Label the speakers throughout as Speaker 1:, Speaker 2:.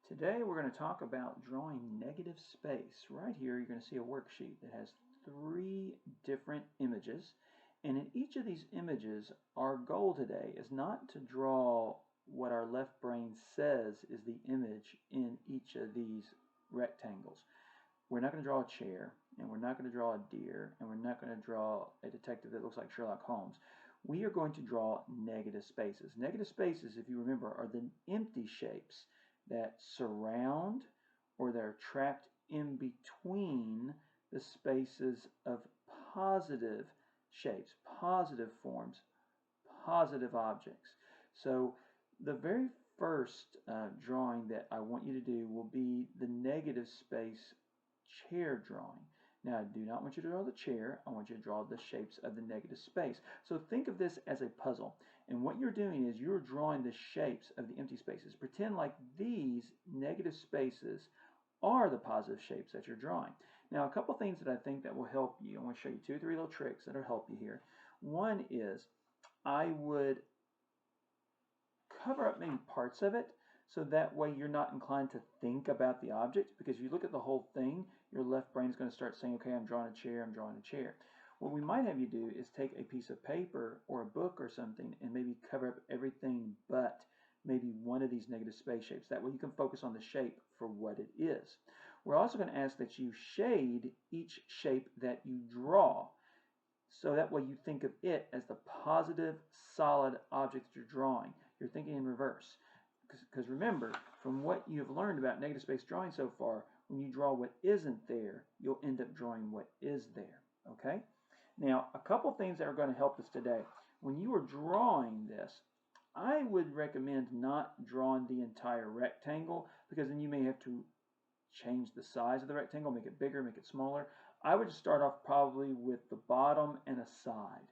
Speaker 1: Today we're going to talk about drawing negative space. Right here you're going to see a worksheet that has three different images, and in each of these images our goal today is not to draw what our left brain says is the image in each of these rectangles. We're not going to draw a chair, and we're not going to draw a deer, and we're not going to draw a detective that looks like Sherlock Holmes. We are going to draw negative spaces. Negative spaces, if you remember, are the empty shapes that surround or that are trapped in between the spaces of positive shapes, positive forms, positive objects. So the very first drawing that I want you to do will be the negative space chair drawing. Now, I do not want you to draw the chair. I want you to draw the shapes of the negative space. So think of this as a puzzle. And what you're doing is you're drawing the shapes of the empty spaces. Pretend like these negative spaces are the positive shapes that you're drawing. Now, a couple things that I think that will help you. I want to show you 2 or 3 little tricks that will help you here. One is I would cover up maybe parts of it, so that way you're not inclined to think about the object, because if you look at the whole thing, your left brain is going to start saying, okay, I'm drawing a chair, I'm drawing a chair. What we might have you do is take a piece of paper or a book or something and maybe cover up everything but maybe one of these negative space shapes. That way you can focus on the shape for what it is. We're also going to ask that you shade each shape that you draw, so that way you think of it as the positive, solid object that you're drawing. You're thinking in reverse. Because remember, from what you've learned about negative space drawing so far, when you draw what isn't there, you'll end up drawing what is there. Okay? Now, a couple things that are going to help us today. When you are drawing this, I would recommend not drawing the entire rectangle, because then you may have to change the size of the rectangle, make it bigger, make it smaller. I would start off probably with the bottom and a side.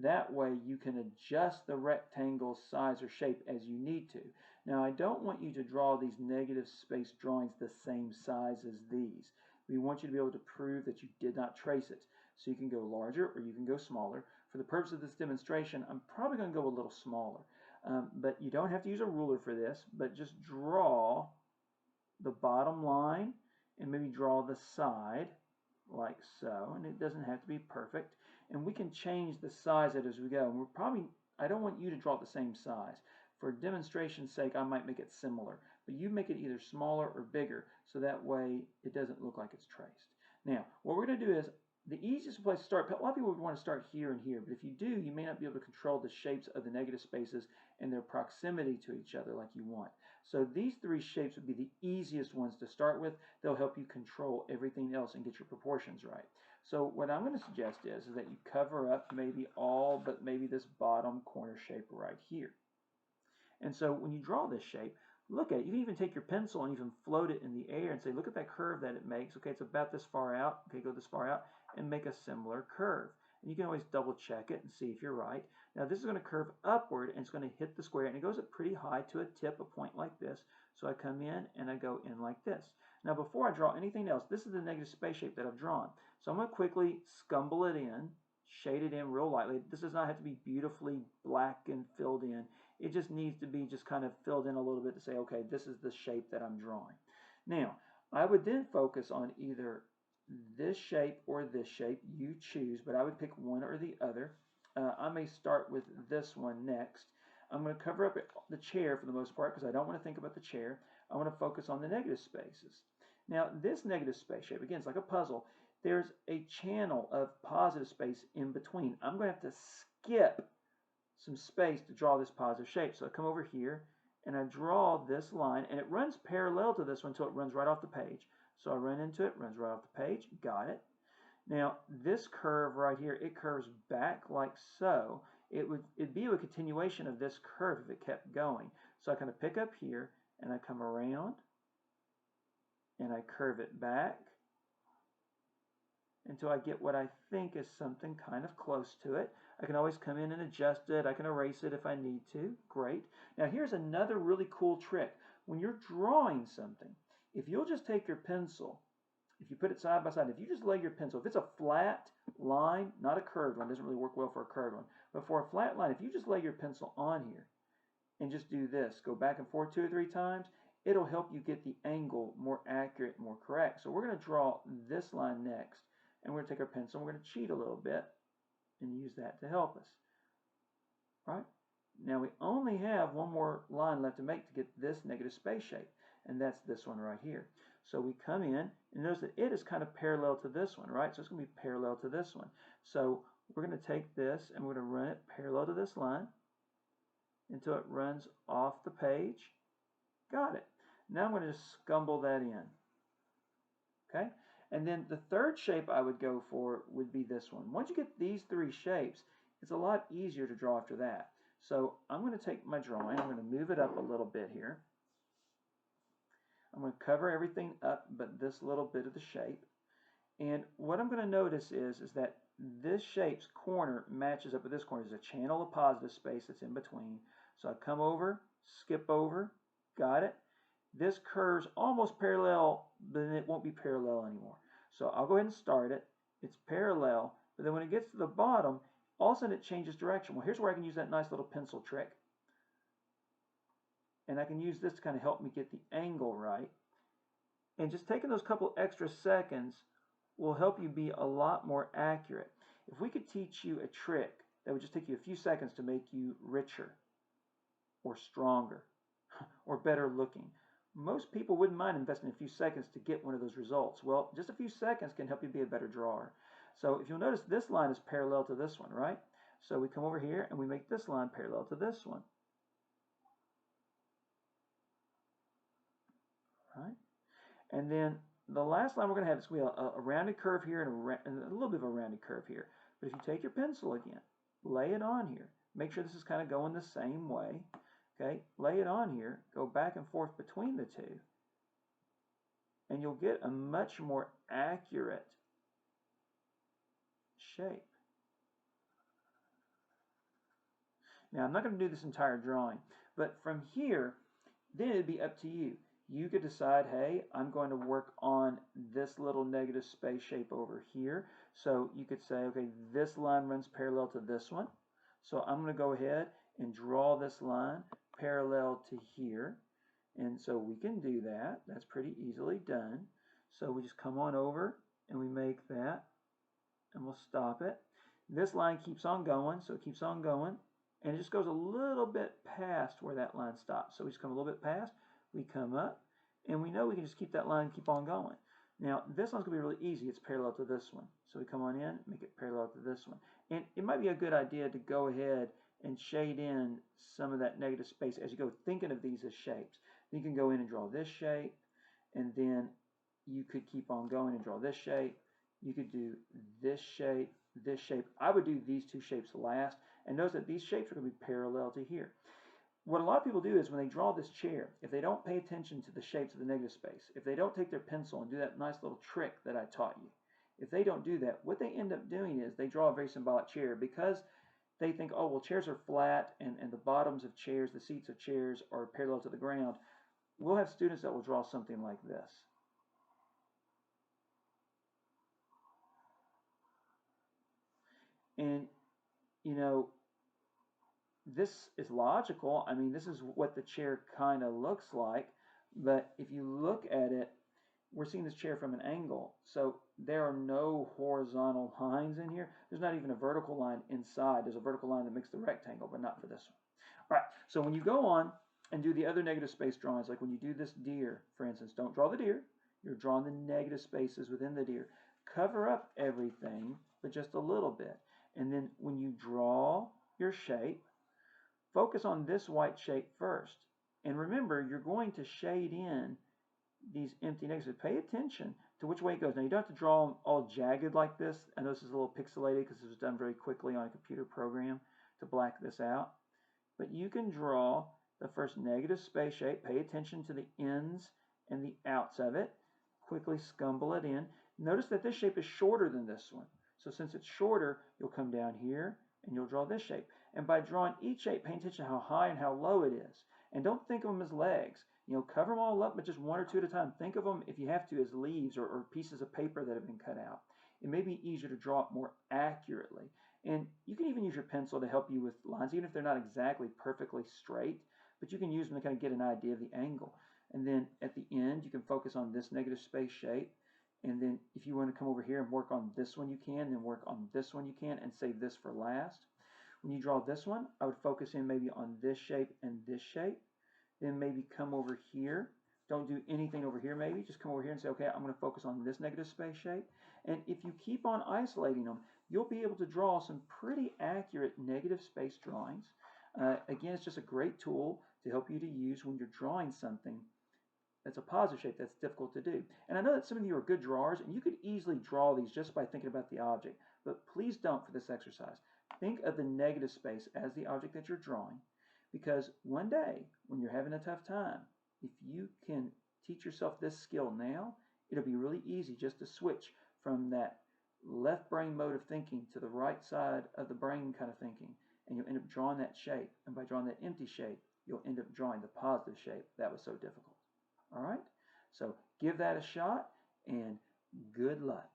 Speaker 1: That way you can adjust the rectangle's size or shape as you need to. Now, I don't want you to draw these negative space drawings the same size as these. We want you to be able to prove that you did not trace it. So you can go larger or you can go smaller. For the purpose of this demonstration, I'm probably going to go a little smaller. But you don't have to use a ruler for this, but just draw the bottom line and maybe draw the side like so, and it doesn't have to be perfect, and we can change the size of it as we go. And I don't want you to draw it the same size. For demonstration's sake, I might make it similar, but you make it either smaller or bigger, so that way it doesn't look like it's traced. Now, what we're going to do is, the easiest place to start, a lot of people would want to start here and here, but if you do, you may not be able to control the shapes of the negative spaces and their proximity to each other like you want. So these 3 shapes would be the easiest ones to start with. They'll help you control everything else and get your proportions right. So what I'm going to suggest is that you cover up maybe all but maybe this bottom corner shape right here. And so when you draw this shape, look at it. You can even take your pencil and even float it in the air and say, look at that curve that it makes. Okay, it's about this far out. Okay, go this far out and make a similar curve. And you can always double check it and see if you're right. Now this is going to curve upward and it's going to hit the square, and it goes up pretty high to a tip, a point like this. So I come in and I go in like this. Now before I draw anything else, this is the negative space shape that I've drawn. So I'm going to quickly scumble it in, shade it in real lightly. This does not have to be beautifully black and filled in. It just needs to be just kind of filled in a little bit to say, okay, this is the shape that I'm drawing. Now, I would then focus on either this shape or this shape. You choose, but I would pick one or the other. I may start with this one next. I'm going to cover up the chair for the most part because I don't want to think about the chair. I want to focus on the negative spaces. Now, this negative space shape, again, it's like a puzzle. There's a channel of positive space in between. I'm going to have to skip some space to draw this positive shape. So I come over here and I draw this line, and it runs parallel to this one until it runs right off the page. So I run into it, runs right off the page, got it. Now this curve right here, it curves back like so. It'd be a continuation of this curve if it kept going. So I kind of pick up here and I come around and I curve it back until I get what I think is something kind of close to it. I can always come in and adjust it. I can erase it if I need to. Great. Now here's another really cool trick. When you're drawing something, if you'll just take your pencil, if you put it side by side, if you just lay your pencil, if it's a flat line, not a curved one, doesn't really work well for a curved one, but for a flat line, if you just lay your pencil on here and just do this, go back and forth 2 or 3 times, it'll help you get the angle more accurate, more correct. So we're going to draw this line next, and we're going to take our pencil and we're going to cheat a little bit and use that to help us. Right? Now we only have one more line left to make to get this negative space shape, and that's this one right here. So we come in and notice that it is kind of parallel to this one, right? So it's going to be parallel to this one. So we're going to take this and we're going to run it parallel to this line until it runs off the page. Got it. Now I'm going to just scumble that in. Okay? And then the third shape I would go for would be this one. Once you get these three shapes, it's a lot easier to draw after that. So I'm going to take my drawing, I'm going to move it up a little bit here. I'm going to cover everything up but this little bit of the shape. And what I'm going to notice is that this shape's corner matches up with this corner. There's a channel of positive space that's in between. So I come over, skip over, got it. This curve's almost parallel, but then it won't be parallel anymore. So I'll go ahead and start it. It's parallel, but then when it gets to the bottom, all of a sudden it changes direction. Well, here's where I can use that nice little pencil trick. And I can use this to kind of help me get the angle right. And just taking those couple extra seconds will help you be a lot more accurate. If we could teach you a trick that would just take you a few seconds to make you richer or stronger or better looking, most people wouldn't mind investing a few seconds to get one of those results. Well, just a few seconds can help you be a better drawer. So if you'll notice, this line is parallel to this one, right? So we come over here and we make this line parallel to this one. Right? And then the last line we're going to have is going to be a rounded curve here and a little bit of a rounded curve here. But if you take your pencil again, lay it on here. Make sure this is kind of going the same way. Okay, lay it on here, go back and forth between the two, and you'll get a much more accurate shape. Now, I'm not going to do this entire drawing, but from here, then it'd be up to you. You could decide, hey, I'm going to work on this little negative space shape over here. So you could say, okay, this line runs parallel to this one. So I'm going to go ahead and draw this line parallel to here. And so we can do that. That's pretty easily done. So we just come on over and we make that, and we'll stop it. This line keeps on going, so it keeps on going, and it just goes a little bit past where that line stops. So we just come a little bit past, we come up, and we know we can just keep that line, keep on going. Now, this one's going to be really easy. It's parallel to this one. So we come on in, make it parallel to this one. And it might be a good idea to go ahead and shade in some of that negative space as you go thinking of these as shapes. You can go in and draw this shape, and then you could keep on going and draw this shape. You could do this shape, this shape. I would do these two shapes last, and notice that these shapes are going to be parallel to here. What a lot of people do is when they draw this chair, if they don't pay attention to the shapes of the negative space, if they don't take their pencil and do that nice little trick that I taught you, if they don't do that, what they end up doing is they draw a very symbolic chair because they think, oh, well, chairs are flat and the bottoms of chairs, the seats of chairs are parallel to the ground. We'll have students that will draw something like this. And, you know, this is logical. I mean, this is what the chair kind of looks like. But if you look at it, we're seeing this chair from an angle. So there are no horizontal lines in here. There's not even a vertical line inside. There's a vertical line that makes the rectangle, but not for this one. All right, so when you go on and do the other negative space drawings, like when you do this deer, for instance, don't draw the deer. You're drawing the negative spaces within the deer. Cover up everything, but just a little bit. And then when you draw your shape, focus on this white shape first. And remember, you're going to shade in these empty negatives. Pay attention to which way it goes. Now, you don't have to draw them all jagged like this. I know this is a little pixelated because it was done very quickly on a computer program to black this out. But you can draw the first negative space shape. Pay attention to the ends and the outs of it. Quickly scumble it in. Notice that this shape is shorter than this one. So since it's shorter, you'll come down here and you'll draw this shape. And by drawing each shape, pay attention to how high and how low it is. And don't think of them as legs. You know, cover them all up, but just one or two at a time. Think of them, if you have to, as leaves or pieces of paper that have been cut out. It may be easier to draw it more accurately. And you can even use your pencil to help you with lines, even if they're not exactly perfectly straight, but you can use them to kind of get an idea of the angle. And then at the end, you can focus on this negative space shape. And then if you want to come over here and work on this one, you can. Then work on this one, you can, and save this for last. When you draw this one, I would focus in maybe on this shape and this shape. Then maybe come over here. Don't do anything over here maybe. Just come over here and say, okay, I'm going to focus on this negative space shape. And if you keep on isolating them, you'll be able to draw some pretty accurate negative space drawings. Again, it's just a great tool to help you to use when you're drawing something that's a positive shape that's difficult to do. And I know that some of you are good drawers, and you could easily draw these just by thinking about the object. But please don't for this exercise. Think of the negative space as the object that you're drawing, because one day when you're having a tough time, if you can teach yourself this skill now, it'll be really easy just to switch from that left brain mode of thinking to the right side of the brain kind of thinking, and you'll end up drawing that shape. And by drawing that empty shape, you'll end up drawing the positive shape that was so difficult. All right? So give that a shot, and good luck.